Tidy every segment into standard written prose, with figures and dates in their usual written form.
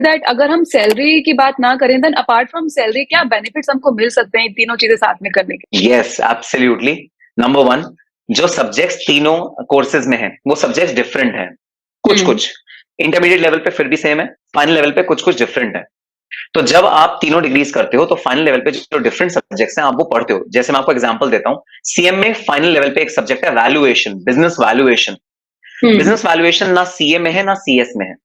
That अगर हम salary की बात ना करें देन अपार्ट फ्रॉम सैलरी क्या बेनिफिट्स हमको मिल सकते हैं इन तीनों चीजें साथ में करने के? Yes, absolutely. नंबर वन, जो सब्जेक्ट्स तीनों कोर्सेज में हैं वो सब्जेक्ट्स डिफरेंट हैं। कुछ हम्म। कुछ इंटरमीडिएट लेवल पे फिर भी सेम है, फाइनल लेवल पे कुछ कुछ डिफरेंट है। तो जब आप तीनों डिग्रीज करते हो तो फाइनल लेवल पे जो डिफरेंट सब्जेक्ट्स हैं आप वो पढ़ते हो। जैसे मैं आपको एग्जांपल देता हूं, सीएम में फाइनल लेवल पे एक सब्जेक्ट है वैल्यूएशन, बिजनेस वैल्यूएशन। हम्म। बिजनेस वैल्यूएशन ना सीए में है ना सीएस में है।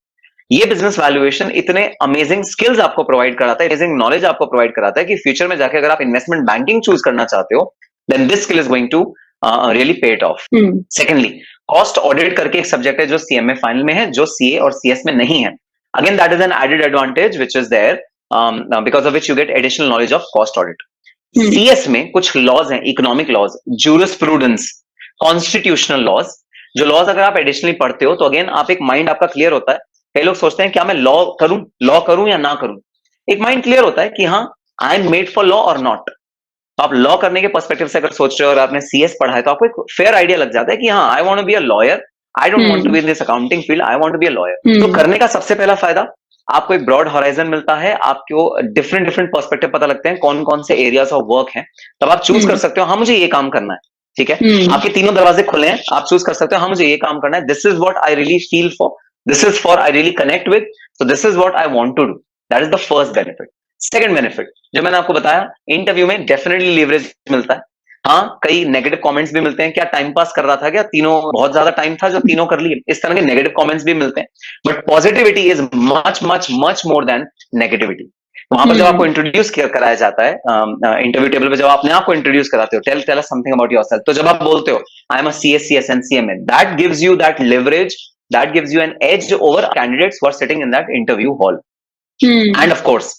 ये बिजनेस वैल्यूएशन इतने अमेजिंग स्किल्स आपको प्रोवाइड कराता है, अमेजिंग नॉलेज आपको प्रोवाइड कराता है कि फ्यूचर में जाके अगर आप इन्वेस्टमेंट बैंकिंग चूज करना चाहते हो then this skill is going to really pay it off. Hmm. Secondly, cost audit करके एक सब्जेक्ट है जो सीएम में फाइनल में है, जो सीए और सीएस में नहीं है। Again that is an added advantage which is there because of which you get additional knowledge of cost audit. Hmm. CS में कुछ लॉज हैं, economic laws, jurisprudence, constitutional laws. जो लॉज अगर आप एडिशनली पढ़ते हो तो अगेन आप एक माइंड आपका क्लियर होता है। कई लोग सोचते हैं क्या मैं लॉ करूं या ना करूं। एक माइंड क्लियर होता है कि हाँ, I am made for law और नॉट। तो आप लॉ करने के पर्सपेक्टिव से अगर सोच रहे हो और आपने सीएस पढ़ा है तो आपको एक फेयर आइडिया लग जाता है कि हाँ, I want to be a lawyer, I don't want to hmm. Be in this accounting field, I want to be a lawyer. तो हम्म। करने का सबसे पहला फायदा, आपको एक ब्रॉड हॉराइजन मिलता है, आपको डिफरेंट डिफरेंट पर्सपेक्टिव पता लगते हैं कौन कौन से एरियाज ऑफ वर्क हैं। तब आप चूज कर हम्म। सकते हो हाँ मुझे ये काम करना है। ठीक है, हम्म। आपके तीनों दरवाजे खुले हैं, आप चूज कर सकते हो हाँ मुझे ये काम करना है, this is what I really feel for, this is for I really connect with, so this is what I want to do. That is the first benefit. Second benefit जो मैंने आपको बताया, इंटरव्यू में डेफिनेटली लीवरेज मिलता है। हाँ, कई negative comments भी मिलते हैं, क्या टाइम पास कर रहा था, क्या तीनों बहुत ज्यादा टाइम था जो तीनों कर लिए, इस तरह के नेगेटिव कमेंट्स भी मिलते हैं। But positivity is much much much more than negativity. वहां पर जब आपको हम्म। इंट्रोड्यूस कराया जाता है इंटरव्यू टेबल पे, जब अपने आप को इंट्रोड्यूस कराते हो, tell tell us something about yourself, तो जब आप बोलते हो I am a CS CS and CMA, that gives you that leverage, that gives you an edge over candidates who are sitting in that interview hall. Hmm. And of course,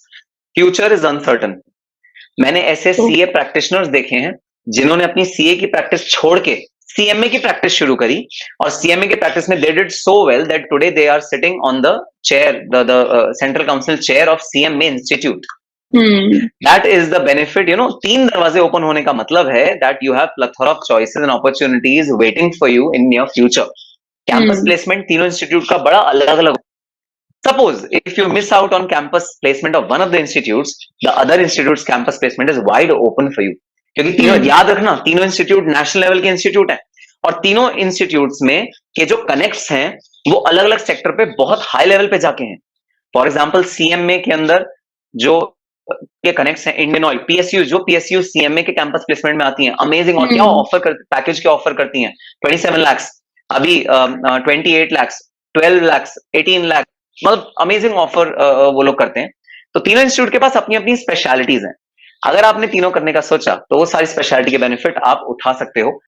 future is uncertain. मैंने ऐसे तो CA practitioners देखे हैं जिन्होंने अपनी CA की practice छोड़ के सीएमए की प्रैक्टिस शुरू करी, और सीएमए की प्रैक्टिस में they did so well that today they are sitting on the chair, the central council chair of CMA institute. Hmm. That is the benefit, तीन दरवाजे ओपन होने का मतलब है that you have plethora of choices and opportunities waiting for you in your future. Campus hmm. Placement तीनों institute का बड़ा अलग अलग। Suppose if you miss out on campus placement of one of the institutes, the other institute's campus placement is wide open for you. क्योंकि तीनों, हम्म। याद रखना, तीनों इंस्टीट्यूट नेशनल लेवल के इंस्टीट्यूट हैं, और तीनों इंस्टीट्यूट्स में के जो कनेक्ट्स हैं वो अलग अलग सेक्टर पे बहुत हाई लेवल पे जाके हैं। फॉर एग्जाम्पल सीएमए के अंदर जो के कनेक्ट्स हैं, इंडियन ऑयल, पीएसयू, जो पीएसयू सीएमए के कैंपस प्लेसमेंट में आती हैं, अमेजिंग, और क्या हम्म। ऑफर कर, पैकेज क्या ऑफर करती हैं, 27 lakhs, अभी 28 lakhs, 12 lakhs, 18 lakhs, मतलब अमेजिंग ऑफर वो लोग करते हैं। तो तीनों इंस्टीट्यूट के पास अपनी अपनी स्पेशलिटीज हैं। अगर आपने तीनों करने का सोचा तो वो सारी स्पेशलिटी के बेनिफिट आप उठा सकते हो।